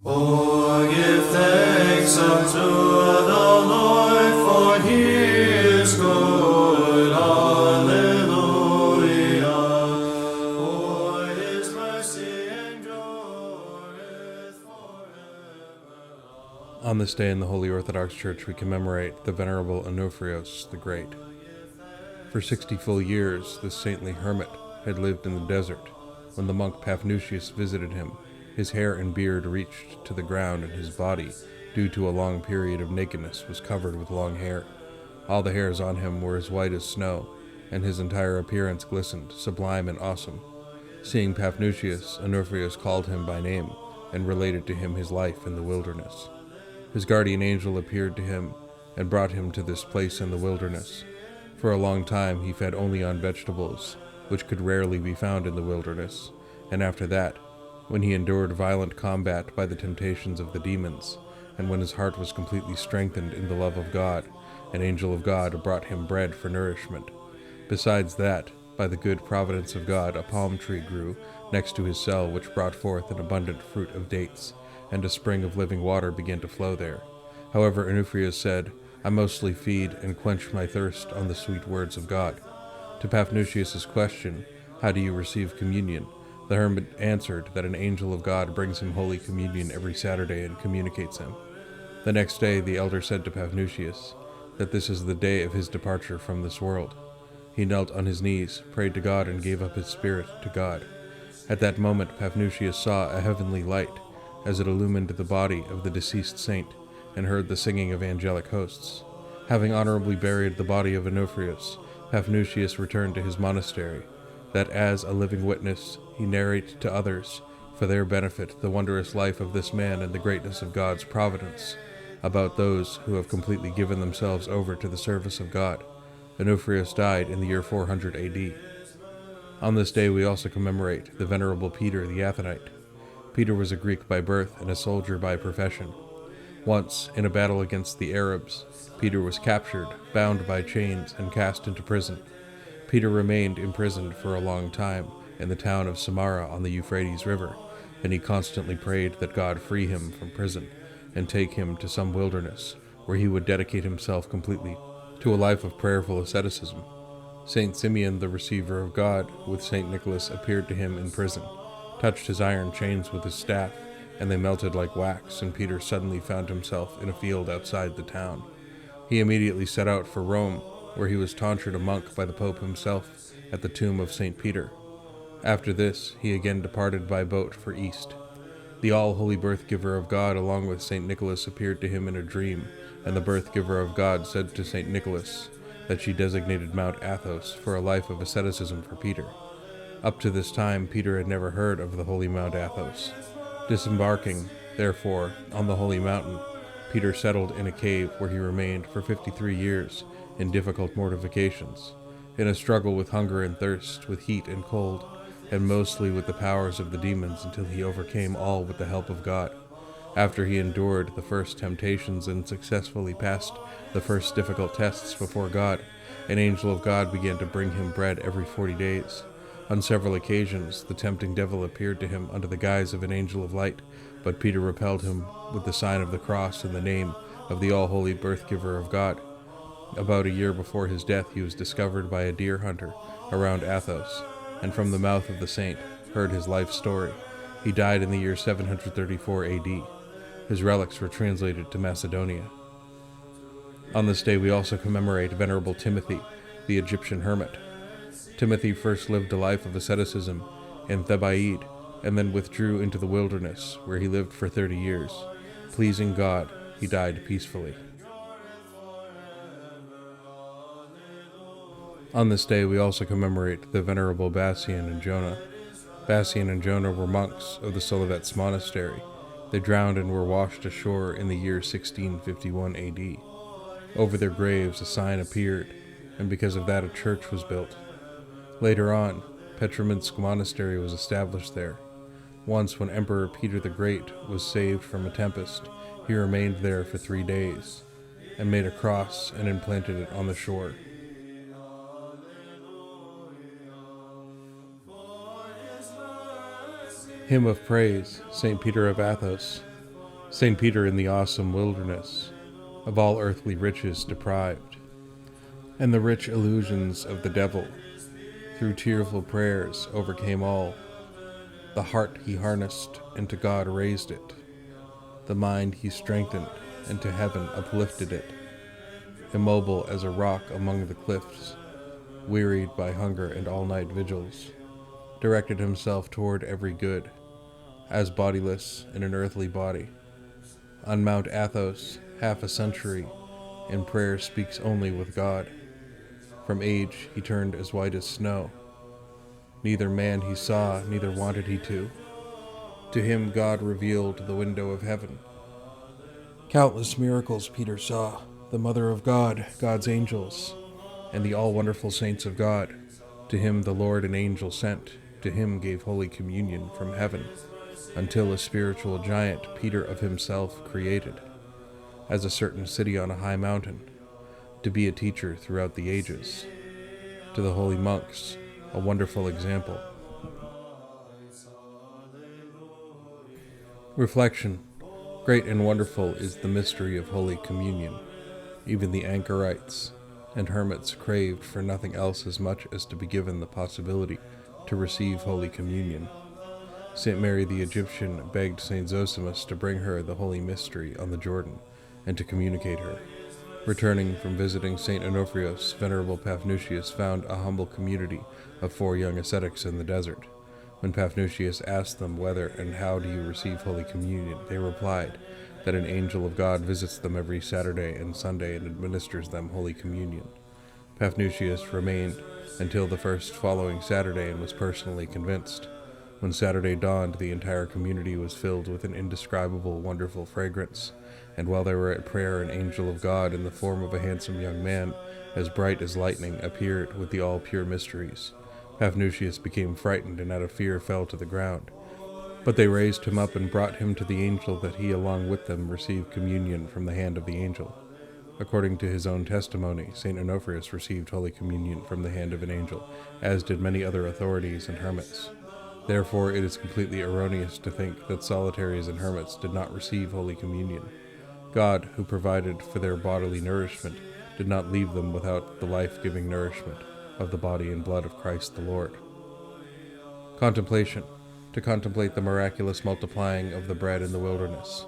Oh, give thanks unto the Lord, for he is good. Alleluia. For his mercy endureth forever. On this day in the Holy Orthodox Church we commemorate the Venerable Onofrios the Great. For 60 full years this saintly hermit had lived in the desert. When the monk Paphnutius visited him, his hair and beard reached to the ground, and his body, due to a long period of nakedness, was covered with long hair. All the hairs on him were as white as snow, and his entire appearance glistened, sublime and awesome. Seeing Paphnutius, Onofrios called him by name, and related to him his life in the wilderness. His guardian angel appeared to him, and brought him to this place in the wilderness. For a long time he fed only on vegetables, which could rarely be found in the wilderness, and after that, when he endured violent combat by the temptations of the demons, and when his heart was completely strengthened in the love of God, an angel of God brought him bread for nourishment. Besides that, by the good providence of God, a palm tree grew next to his cell, which brought forth an abundant fruit of dates, and a spring of living water began to flow there. However, Onofrios said, "I mostly feed and quench my thirst on the sweet words of God." To Paphnutius' question, "How do you receive communion?" the hermit answered that an angel of God brings him Holy Communion every Saturday and communicates him. The next day the elder said to Paphnutius that this is the day of his departure from this world. He knelt on his knees, prayed to God, and gave up his spirit to God. At that moment Paphnutius saw a heavenly light as it illumined the body of the deceased saint, and heard the singing of angelic hosts. Having honorably buried the body of Onofrios, Paphnutius returned to his monastery, that as a living witness he narrate to others, for their benefit, the wondrous life of this man and the greatness of God's providence, about those who have completely given themselves over to the service of God. Onofrios died in the year 400 AD. On this day we also commemorate the Venerable Peter the Athonite. Peter was a Greek by birth and a soldier by profession. Once, in a battle against the Arabs, Peter was captured, bound by chains, and cast into prison. Peter remained imprisoned for a long time in the town of Samara on the Euphrates River, and he constantly prayed that God free him from prison and take him to some wilderness, where he would dedicate himself completely to a life of prayerful asceticism. Saint Simeon, the receiver of God, with Saint Nicholas, appeared to him in prison, touched his iron chains with his staff, and they melted like wax, and Peter suddenly found himself in a field outside the town. He immediately set out for Rome, where he was tonsured a monk by the Pope himself at the tomb of St. Peter. After this, he again departed by boat for East. The all-holy birth-giver of God along with St. Nicholas appeared to him in a dream, and the birth-giver of God said to St. Nicholas that she designated Mount Athos for a life of asceticism for Peter. Up to this time, Peter had never heard of the holy Mount Athos. Disembarking, therefore, on the holy mountain, Peter settled in a cave where he remained for 53 years in difficult mortifications, in a struggle with hunger and thirst, with heat and cold, and mostly with the powers of the demons, until he overcame all with the help of God. After he endured the first temptations and successfully passed the first difficult tests before God, an angel of God began to bring him bread every 40 days. On several occasions, the tempting devil appeared to him under the guise of an angel of light, but Peter repelled him with the sign of the cross in the name of the all-holy birth-giver of God. About a year before his death, he was discovered by a deer hunter around Athos, and from the mouth of the saint heard his life story. He died in the year 734 AD. His relics were translated to Macedonia. On this day we also commemorate Venerable Timothy, the Egyptian hermit. Timothy first lived a life of asceticism in Thebaid, and then withdrew into the wilderness, where he lived for 30 years. Pleasing God, he died peacefully. On this day we also commemorate the Venerable Bassian and Jonah. Bassian and Jonah were monks of the Solovets monastery. They drowned and were washed ashore in the year 1651 AD. Over their graves a sign appeared, and because of that a church was built. Later on, Petrominsk Monastery was established there. Once, when Emperor Peter the Great was saved from a tempest, he remained there for 3 days, and made a cross and implanted it on the shore. Hymn of Praise, St. Peter of Athos. St. Peter in the awesome wilderness, of all earthly riches deprived, and the rich illusions of the devil, through tearful prayers overcame all. The heart he harnessed, and to God raised it. The mind he strengthened, and to heaven uplifted it. Immobile as a rock among the cliffs, wearied by hunger and all-night vigils, directed himself toward every good, as bodiless in an earthly body. On Mount Athos, half a century, in prayer speaks only with God. From age he turned as white as snow. Neither man he saw, neither wanted he to. To him God revealed the window of heaven. Countless miracles Peter saw, the Mother of God, God's angels, and the all-wonderful saints of God. To him the Lord an angel sent, to him gave Holy Communion from heaven, until a spiritual giant Peter of himself created, as a certain city on a high mountain, to be a teacher throughout the ages. To the holy monks, a wonderful example. Reflection. Great and wonderful is the mystery of Holy Communion. Even the anchorites and hermits craved for nothing else as much as to be given the possibility to receive Holy Communion. St. Mary the Egyptian begged St. Zosimus to bring her the holy mystery on the Jordan and to communicate her. Returning from visiting St. Onofrios, Venerable Paphnutius found a humble community of 4 young ascetics in the desert. When Paphnutius asked them whether and how do you receive Holy Communion, they replied that an angel of God visits them every Saturday and Sunday and administers them Holy Communion. Paphnutius remained until the first following Saturday and was personally convinced. When Saturday dawned, the entire community was filled with an indescribable, wonderful fragrance, and while they were at prayer, an angel of God in the form of a handsome young man, as bright as lightning, appeared with the all-pure mysteries. Paphnutius became frightened and out of fear fell to the ground. But they raised him up and brought him to the angel, that he along with them received communion from the hand of the angel. According to his own testimony, St. Onofrius received Holy Communion from the hand of an angel, as did many other authorities and hermits. Therefore it is completely erroneous to think that solitaries and hermits did not receive Holy Communion. God, who provided for their bodily nourishment, did not leave them without the life-giving nourishment of the body and blood of Christ the Lord. Contemplation. To contemplate the miraculous multiplying of the bread in the wilderness.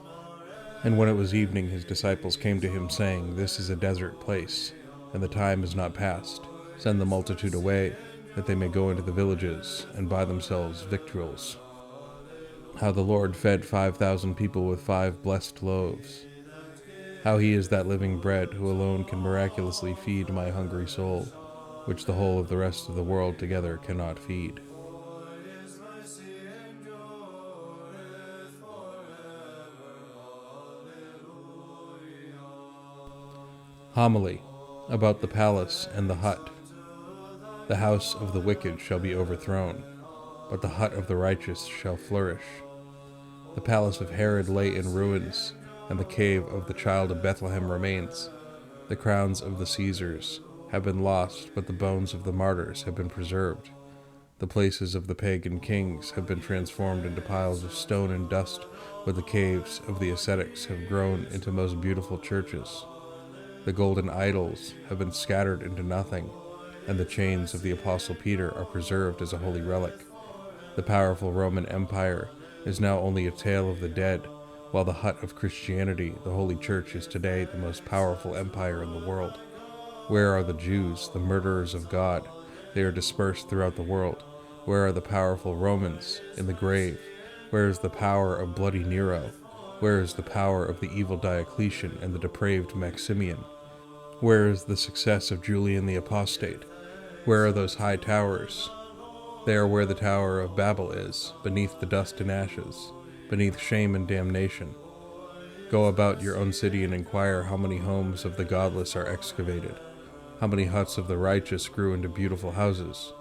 And when it was evening, his disciples came to him, saying, This is a desert place, and the time is not past. Send the multitude away, that they may go into the villages, and buy themselves victuals. How the Lord fed 5,000 people with 5 blessed loaves. How he is that living bread, who alone can miraculously feed my hungry soul, which the whole of the rest of the world together cannot feed. Homily about the palace and the hut. The house of the wicked shall be overthrown, but the hut of the righteous shall flourish. The palace of Herod lay in ruins, and the cave of the child of Bethlehem remains. The crowns of the Caesars have been lost, but the bones of the martyrs have been preserved. The places of the pagan kings have been transformed into piles of stone and dust, but the caves of the ascetics have grown into most beautiful churches. The golden idols have been scattered into nothing, and the chains of the Apostle Peter are preserved as a holy relic. The powerful Roman Empire is now only a tale of the dead, while the hut of Christianity, the Holy Church, is today the most powerful empire in the world. Where are the Jews, the murderers of God? They are dispersed throughout the world. Where are the powerful Romans? In the grave. Where is the power of bloody Nero? Where is the power of the evil Diocletian and the depraved Maximian? Where is the success of Julian the Apostate? Where are those high towers? They are where the Tower of Babel is, beneath the dust and ashes, beneath shame and damnation. Go about your own city and inquire how many homes of the godless are excavated, how many huts of the righteous grew into beautiful houses.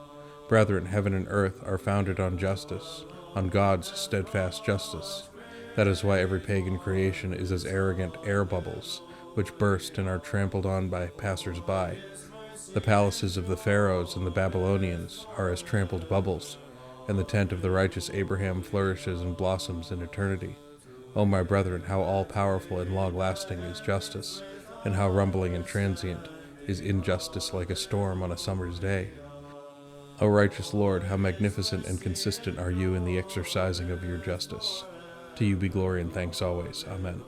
Brethren, heaven and earth are founded on justice, on God's steadfast justice. That is why every pagan creation is as arrogant air bubbles, which burst and are trampled on by passers-by. The palaces of the pharaohs and the Babylonians are as trampled bubbles, and the tent of the righteous Abraham flourishes and blossoms in eternity. O my brethren, how all-powerful and long-lasting is justice, and how rumbling and transient is injustice like a storm on a summer's day. O righteous Lord, how magnificent and consistent are you in the exercising of your justice. To you be glory and thanks always. Amen.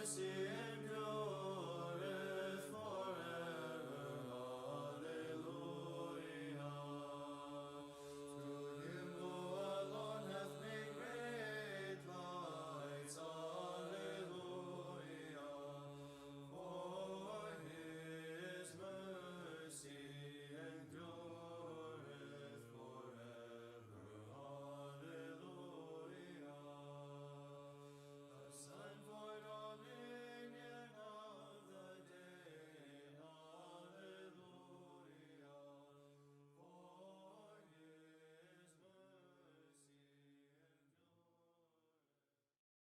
Mercy